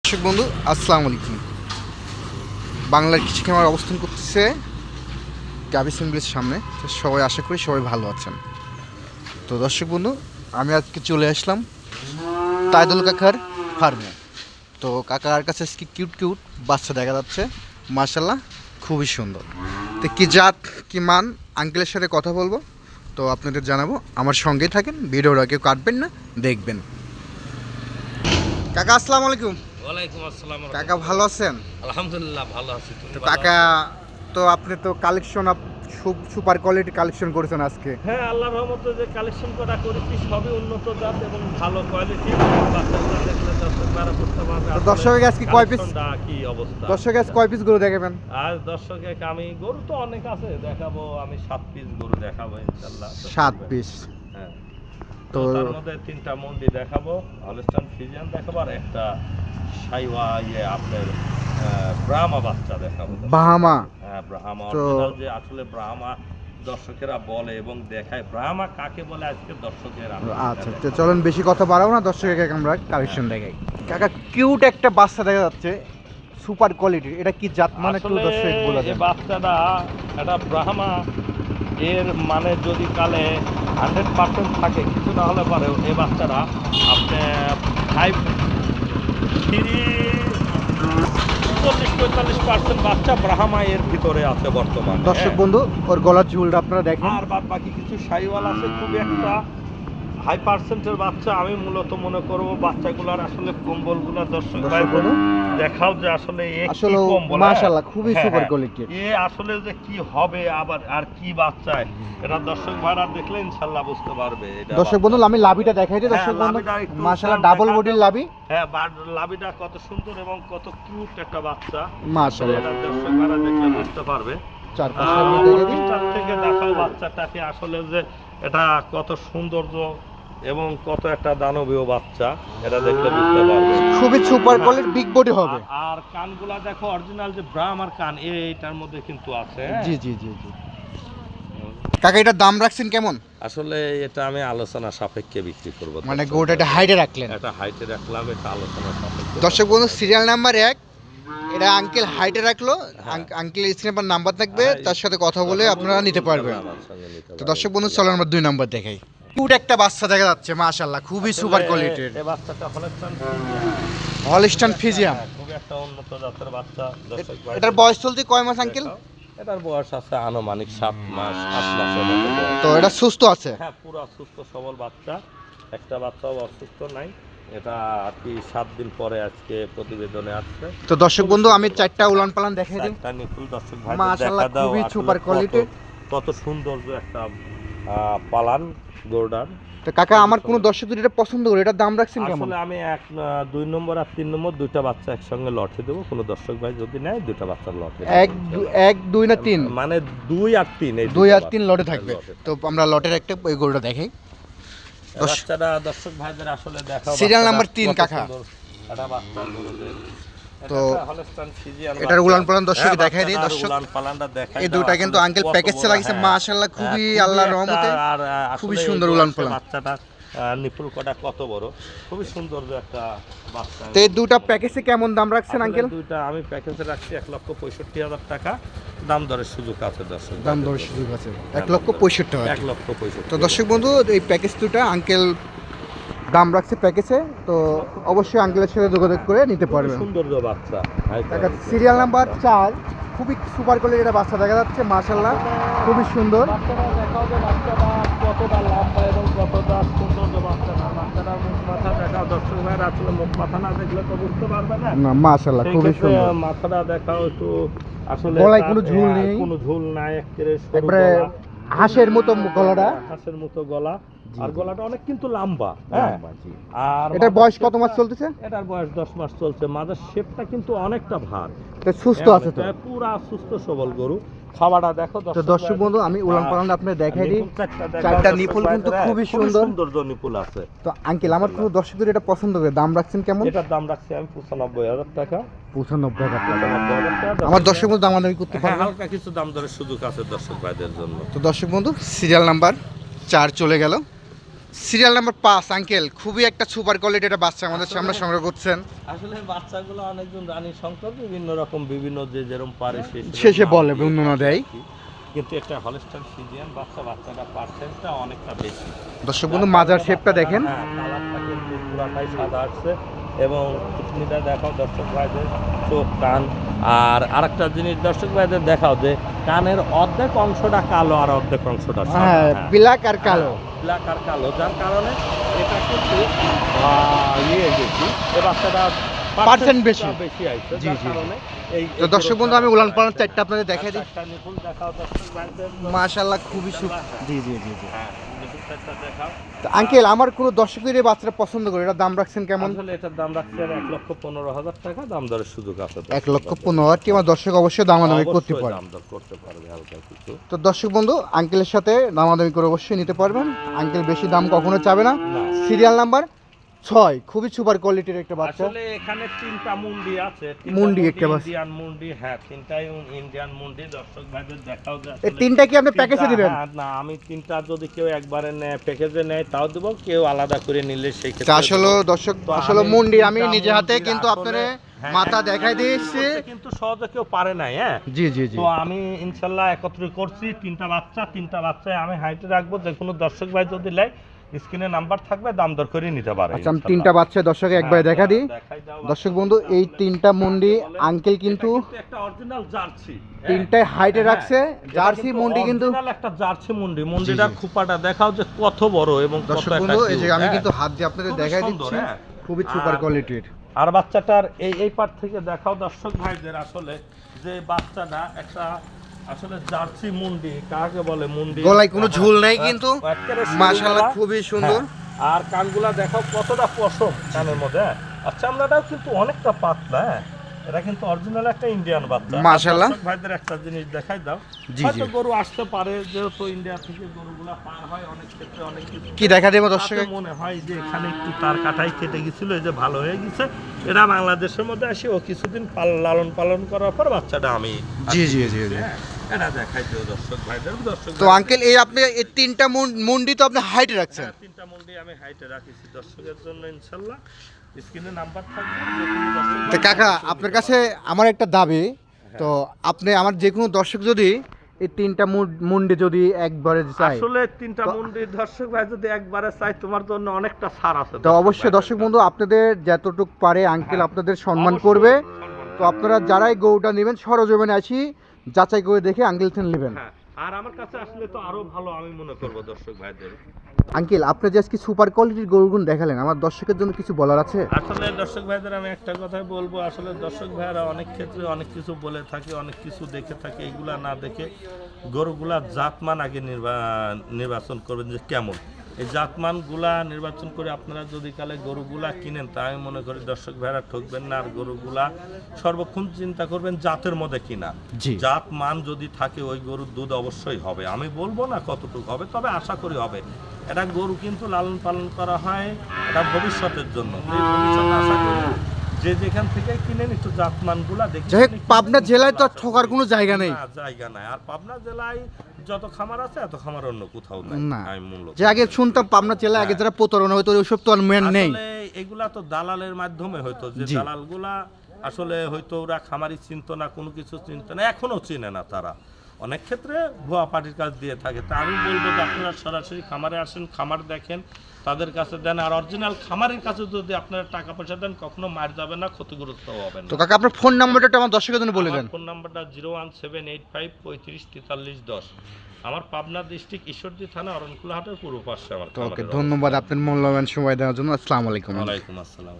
দর্শক বন্ধু আসসালামু আলাইকুম। বাংলার কৃষি খামার অবস্থান করতেছে গাবি সিঙ্গলের সামনে। তো সবাই আশা করি সবাই ভালো আছেন। তো দর্শক বন্ধু, আমি আজকে চলে আসলাম তাইদুল কাকার ফার্মে। তো কাকার কাছে আজকে কিউট কিউট বাচ্চা দেখা যাচ্ছে, মাশাল্লাহ খুবই সুন্দর। তো কী জাত কী মান আঙ্কেলের সাথে কথা বলবো, তো আপনাদের জানাবো। আমার সঙ্গেই থাকেন, ভিডিওটা কেউ কাটবেন না, দেখবেন। কাকা আসসালামু আলাইকুম। ওয়ালাইকুম আসসালাম। কাকা ভালো আছেন? আলহামদুলিল্লাহ ভালো আছি। তো কাকা, তো আপনি তো কালেকশন সুপার কোয়ালিটি কালেকশন করেছেন আজকে। হ্যাঁ, আল্লাহর রহমতে যে কালেকশন করা করেছি সবই উন্নত জাত এবং ভালো কোয়ালিটি। বাচ্চাগুলো দেখলে দর্শকরা বুঝতে পারবে তো দর্শকের আজকে কয় পিস, কি অবস্থা। দর্শকের আজকে কয় পিস গরু দেখাবেন? আর দর্শকে আমি গরু তো অনেক আছে, দেখাবো আমি 7 পিস গরু দেখাবো ইনশাআল্লাহ। 7 পিস। হ্যাঁ, তো তো তার মধ্যে 3টা মন্ডি দেখাবো, হলস্টাইন ফ্রিজিয়ান দেখাবো, আর একটা সাইওয়া আপনার ব্রাহ্মা বাচ্চা দেখাবো। বাহামা। হ্যাঁ, ব্রাহ্মা তো অরিজিনাল যে আসলে ব্রাহ্মা দর্শকেরা বলে এবং দেখায় ব্রাহ্মা কাকে বলে আজকে দর্শকেরা। আচ্ছা, তো চলেন বেশি কথা বাড়াবো না, দর্শকের আমরা কালেকশন দেখাই। কাকা কিউট একটা বাচ্চা দেখা যাচ্ছে সুপার কোয়ালিটি, এটা কি জাত মানে একটু দর্শক বলে দেন। এই বাচ্চাটা এটা ব্রাহ্মা এর মানে যদি কালে 100% থাকে, কিছু না হলে পারে এই বাচ্চাটা আপনি 40-45% বাচ্চা ব্রাহ্মা এর ভিতরে আছে বর্তমানে। দর্শক বন্ধু, ওর গলার ঝুলটা আপনারা দেখেন। আর বাদ বাকি কিছু শাহিওয়াল আছে, খুব একটা হাই পার্সেন্টের বাচ্চা। আমি মূলত মনে করব বাচ্চাগুলোর আসলে কম্বলগুলো দর্শক দেখাও যে আসলে আসলে মাশাআল্লাহ খুবই সুপার কোয়ালিটি। এ আসলে যে কি হবে আবার আর কি বাচ্চায়, এটা দর্শক ভাইরা দেখলে ইনশাআল্লাহ বুঝতে পারবে। এটা দর্শক বন্ধু, আমি লাভিটা দেখাই দিই দর্শক বন্ধু। মাশাআল্লাহ ডাবল বডির লাভি। হ্যাঁ, লাভিটা কত সুন্দর এবং কত কিউট একটা বাচ্চা। মাশাআল্লাহ এটা দর্শক ভাইরা দেখলে বুঝতে পারবে। চার পাঁচটা দেখে দিই থেকে দেখাও বাচ্চাটাকে আসলে যে এটা কত সৌন্দর্য এবং কত একটা দানবীয় বাচ্চা, এটা দেখলে বুঝতে পারবে। খুবই সুপার কোয়ালিটি, বিগ বডি হবে। আর কানগুলা দেখো অরিজিনাল যে ব্রাহ্মার কান এইটার মধ্যে কিন্তু আছে। জি জি জি জি। কাকা এটার দাম রাখছেন কেমন? আসলে এটা আমি আলোচনা সাপেক্ষে বিক্রি করব। মানে গোটা এটা হাইটে রাখলেন? এটা হাইটে রাখলাম, এটা আলোচনা সাপেক্ষে। দর্শক বন্ধু, সিরিয়াল নাম্বার 1 এটা আঙ্কেল হাইটে রাখলো। আঙ্কেল স্ক্রিনে নাম্বার থাকবে, তার সাথে কথা বলে আপনারা নিতে পারবেন। তো দর্শক বন্ধু, চলো আমরা 2 নাম্বার দেখাই। কিউট একটা বাচ্চা দেখা যাচ্ছে, মাশাআল্লাহ খুবই সুপার কোয়ালিটির। এই বাচ্চাটা হলস্টাইন ফ্রিজিয়ান, খুব একটা উন্নত জাতের বাচ্চা। দর্শক ভাই, এটার বয়স চলতে কয় মাস আঙ্কেল? এটার বয়স আছে আনুমানিক 7 মাস 8 মাসের মতো বয়স। তো এটা সুস্থ আছে? হ্যাঁ, পুরো সুস্থ সবল বাচ্চা, একটা বাচ্চাও অসুস্থ নাই। এটা আর কি 7 দিন পরে আজকে প্রতিবেদনে আসছে। তো দর্শক বন্ধু, আমি 4টা উলান পালান দেখাই দিই। একটা নিপুল দর্শক ভাই মাশাআল্লাহ দেখা দাও, খুবই সুপার কোয়ালিটি। কত সৌন্দর্য একটা পালান গোর্ডার। তো কাকা, আমার কোন দর্শক যদি এটা পছন্দ করে, এটার দাম রাখছেন কেমন? আসলে আমি 2 নম্বর আর 3 নম্বর 2টা বাচ্চা একসঙ্গে লটে দেবো। কোনো দর্শক ভাই যদি নেয় 2টা বাচ্চার লটে 1 2 না 3, মানে 2 আর 3, এই 2 আর 3 লটে থাকবে। তো আমরা লটের একটা ওই গরুটা দেখাই। বাচ্চাটা দর্শক ভাইদের আসলে দেখাও। সিরিয়াল নাম্বার 3 কাকা। এটা বাচ্চা গরুদের। তো এটার উলান পালান দর্শক দেখাই দেই। দর্শক এই দুটো কিন্তু আঙ্কেল প্যাকেজে লাগিয়েছে, মাশাআল্লাহ খুবই আল্লাহর রহমতে খুবই সুন্দর উলান পালান। বাচ্চাটা নিপুল কটা কত বড়, খুবই সুন্দর একটা বাচ্চা। তো এই দুটো প্যাকেজে কেমন দাম রাখছেন আঙ্কেল? দুইটা আমি প্যাকেজে রাখছি 1,65,000 টাকা। দাম দরের সুযোগ আছে দর্শক, দাম দরের সুযোগ আছে 1,65,000। 1,65,000। তো দর্শক বন্ধু, এই প্যাকেজ দুটো আঙ্কেল দাম রাখছে প্যাকেজে, তো অবশ্যই আঙ্কেলের সাথে যোগাযোগ করে নিতে পারবেন। সুন্দর বাচ্চা। সিরিয়াল নাম্বার 4 খুবই সুপার কোয়ালিটির একটা বাচ্চা দেখা যাচ্ছে, মাশাআল্লাহ খুবই সুন্দর। বাচ্চাটা দেখাও যে বাচ্চাটা কতটা লম্বা এবং কতটা সুন্দর বাচ্চাটা। বাচ্চাটার মুখ মাথা দেখাও দর্শক ভাইরা, আসলে মুখ মাথা না দেখলে তো বুঝতে পারবে না। না, মাশাআল্লাহ খুবই সুন্দর। মাথাটা দেখাও একটু, আসলে গলায় কোনো ঝুল নেই, কোনো ঝুল নাই, একবারে হাঁসের মতো গলাটা, হাঁসের মতো গলা। আর গলাটা অনেক কিন্তু লম্বা। হ্যাঁ, আর এটার বয়স কত মাস চলতেছে? এটার বয়স 10 মাস চলছে। মাঝের শেপটা কিন্তু অনেকটা ভার, তো সুস্থ আছে তো? পুরা সুস্থ সবল গরু। খাওয়াটা দেখো তো দর্শক বন্ধু, আমি উলান পালানটা আপনাদের দেখাই দিই। 4টা নিপুল কিন্তু খুবই সুন্দর নিপুল আছে। তো আঙ্কেল, আমার কোনো দর্শকদের এটা পছন্দ করে দাম রাখছেন কেমন? এটার দাম রাখছি আমি 95,000 টাকা। 95,000 টাকা। আমার দর্শক বন্ধু দামাদামি করতে পারবে? হালকা কিছু দাম দরের সুযোগ আছে দর্শক ভাইদের জন্য। তো দর্শক বন্ধু, সিরিয়াল নাম্বার 4 চলে গেল। সিরিয়াল নাম্বার 5 আঙ্কেল, খুবই একটা সুপার কোয়ালিটি একটা বাচ্চা আমাদের সামনে সংগ্রহ করছেন। আসলে বাচ্চাগুলো অনেকজন রানী সংকট বিভিন্ন রকম বিভিন্ন যে যেরকম পারে শেষে বলে বর্ণনা দেয়, কিন্তু একটা হলস্টাইন ফ্রিজিয়ান বাচ্চাটা পার্সেন্টটা অনেকটা বেশি। দর্শক বন্ধু মাজার শেপটা দেখেন, কালারটা কিন্তু পুরাটাই সাদা আসছে এবং কিডনিটা দেখাও দর্শক ভাইদের, চোখ কান। আর আরেকটা জিনিস দর্শক ভাইদের দেখাও যে কানের অর্ধেক অংশটা কালো আর অর্ধেক অংশটা সাদা, ব্ল্যাক আর কালো, ব্ল্যাক আর কালো, যার কারণে এটা কিন্তু বেশি, এই বাচ্চাটা পার্সেন্ট বেশি আইছে, জি যার জি। কারণে এই তো দর্শক বন্ধু আমি উলান পালান চারটা আপনাদের দেখাই দিই। একটা নিপুল দেখাও দর্শক ভাইদের, মাশাআল্লাহ খুবই জি জি জি জি। হ্যাঁ নিপুল চারটা দেখাও। তো আঙ্কেল আমার কোনো দর্শকদের এই বাচ্চাটা পছন্দ করে, এটা দাম রাখছেন কেমন? আসলে এটার দাম রাখছে 1,15,000 টাকা, দাম দরের সুযোগ আছে। 1,15,000 কি আমার দর্শক অবশ্যই দামাদামি করতে অবশ্যই পারে। দাম দর করতে পারবে হালকা কিছু। তো দর্শক বন্ধু আঙ্কেলের সাথে দামাদামি করে অবশ্যই নিতে পারবেন। আঙ্কেল বেশি দাম কখনো চাবে না। না। সিরিয়াল নাম্বার 6, খুবই সুপার কোয়ালিটির একটা বাচ্চা। আসলে এখানে 3টা মুন্ডি আছে, মুন্ডি একটা বাচ্চা। ইন্ডিয়ান মুন্ডি, হ্যাঁ 3টাই ইন্ডিয়ান মুন্ডি। দর্শক ভাইদের দেখাও যে এই তিনটা কি আপনি প্যাকেজে দিবেন? না, আমি 3টা যদি কেউ একবারে নেয় প্যাকেজে নেয় তাও দেব, কেউ আলাদা করে নিলে সেই তা ক্ষেত্রে আসলে দর্শক তো আসলে আমি মুন্ডি আমি তিনটা নিজে হাতে মুন্ডি কিন্তু আসলে- আপনারে হ্যাঁ, মাথা হ্যাঁ, দেখাই মুন্ডি দিয়েছি। করতে কিন্তু সহজে কেউ পারে নাই। হ্যাঁ জি জি জি। তো আমি ইনশাল্লাহ একত্রিত করছি 3টা বাচ্চায় আমি হাইটে রাখবো, যে কোনো দর্শক ভাই যদি নেয় স্ক্রিনে নাম্বার থাকবে, দাম দর করে নিতে পারে। আচ্ছা আমি 3টা বাচ্চা দর্শক একবারে দেখা দিই। দেখাই দাও দর্শক বন্ধু এই 3টা মুন্ডি আঙ্কেল কিন্তু একটা অরিজিনাল জার্সি, 3টায় হাইটে রাখছে। জার্সি মুন্ডি কিন্তু অরিজিনাল একটা জার্সি মুন্ডিটা খুপাটা দেখাও যে কত বড় এবং কত দর্শক একটা বন্ধু এই যে cute, আমি হ্যাঁ। কিন্তু হাত দিয়ে আপনাদের খুবই দেখাই সুন্দর, দিচ্ছি, হ্যাঁ। খুবই সুপার কোয়ালিটির। আর বাচ্চাটার এই পার থেকে দেখাও দর্শক ভাইদের, আসলে যে বাচ্চাটা একটা আসলে জার্সি মুন্ডি কাকে বলে, মুন্ডি গলায় কোনো ঝুল নাই কিন্তু একেবারে সরু মাশাআল্লাহ গলা। খুবই সুন্দর। হ্যাঁ, আর কানগুলা দেখাও কতটা পশম কানের মধ্যে, হ্যাঁ। আর চামড়াটাও কিন্তু অনেকটা পাতলা, হ্যাঁ। এটা কিন্তু অরিজিনাল একটা ইন্ডিয়ান বাচ্চা। মাশাআল্লাহ। দর্শক ভাইদের একটা জিনিস দেখাই দাও, জি, হয়তো জি। গরু আসতে পারে, যেহেতু ইন্ডিয়া থেকে গরুগুলা পার হয় অনেক ক্ষেত্রে অনেক কিছু কি দেখা দেবো দর্শক? তাতে মনে হয় যে এখানে একটু তার কাটাই কেটে গেছিল, এই যে ভালো হয়ে গেছে। এটা বাংলাদেশের মধ্যে আসি ও কিছুদিন লালন পালন করার পর বাচ্চাটা আমি জি জি জি জি। হ্যাঁ, এটা দেখাই দিও দর্শক ভাইদের। তো আঙ্কেল এই আপনি এই 3টা মুন্ডি তো আপনি হাইটে রাখছেন। 3টা মুন্ডি আমি হাইটে রাখিছি দর্শকের জন্য, ইনশাল্লাহ স্ক্রিনে নাম্বার থাকবে, যে কোনো দর্শক তো কাকা আপনার কাছে আমার একটা দাবি, তো আপনি আমার যে কোনো দর্শক যদি এই 3টা মুন্ডি যদি একবারে চাই, আসলে 3টা মুন্ডি দর্শক ভাই যদি একবারে চাই, তোমার জন্য অনেকটা ছাড় আছে। তো অবশ্যই দর্শক বন্ধু আপনাদের যতটুকু পারে আঙ্কেল আপনাদের সম্মান অবশ্যই করবে। সম্মান তো আপনারা যারাই গরুটা নেবেন সরজমিনে আসি যাচাই করে দেখে আঙ্কেল থেকে নেবেন। হ্যাঁ, আর আমার কাছে আসলে তো আরো ভালো আমি মনে করবো দর্শক ভাইদের। আঙ্কেল আপনি যে আজকে সুপার কোয়ালিটির গরুগুলো দেখালেন, আমার দর্শকের জন্য কিছু বলার আছে? আসলে দর্শক ভাইদের আমি একটা কথাই বলবো, আসলে দর্শক ভাইরা অনেক ক্ষেত্রে অনেক কিছু বলে থাকে, অনেক কিছু দেখে থাকে, এগুলা না দেখে গরুগুলা জাতমান আগে নির্বাচন করবেন যে কেমন। এই জাতমানগুলা নির্বাচন করে আপনারা যদি কালে গরুগুলা কিনেন, তা আমি মনে করি দর্শক ভাইরা ঠকবেন না। আর গরুগুলা সর্বক্ষণ চিন্তা করবেন জাতের মধ্যে কিনা, জি। জাত মান যদি থাকে ওই গরুর দুধ অবশ্যই হবে। আমি বলবো না কতটুকু হবে, তবে আশা করি হবে। এটা গরু কিন্তু লালন পালন করা হয় এটা ভবিষ্যতের জন্য, এই ভবিষ্যতে আশা করি যে যেখান থেকে কিনেন একটু জাতমানগুলা দেখে যাই হোক, কিনে পাবনা কিনবেন, জেলায় তো আর আশা ঠকার করি। কোনো জায়গা নেই। না, জায়গা নাই। আর পাবনা জেলায় যত খামার আছে এত খামার অন্য কোথাও নাই। না। আমি মূলত যে আগে শুনতাম পাবনা জেলায় আগে যারা প্রতারণা হতো ওইসব তো আর মেন নেই। আসলে এগুলা তো দালালের মাধ্যমে হয়তো, যে জি। দালালগুলা আসলে হয়তো ওরা খামারি চিনতো না, কোনো কিছু চিনতো না, এখনো চিনে না তারা। অনেক ক্ষেত্রে ভুয়া পার্টির কাজ দিয়ে থাকে। তা আমি বলবো যে আপনারা সরাসরি খামারে আসেন, খামার দেখেন, তাদের কাছে দেন। আর অরিজিনাল খামারের কাছে যদি আপনারা টাকা পয়সা দেন, কখনো মার যাবে না, ক্ষতিগ্রস্ত হবে না। তো কাকা আপনার ফোন নাম্বারটা আমার দর্শকের জন্য বলে দেন। ফোন নাম্বারটা 01785 35 43 10। আমার পাবনা ডিস্ট্রিক্ট ঈশ্বরদী থানা অরণকুলা হাটের পূর্ব পাশে আমার তো ওকে খামারের ধন্যবাদ আপনার মূল্যবান সময় দেওয়ার জন্য। আসসালামু আলাইকুম। অবস্থান। ওয়ালাইকুম আসসালাম।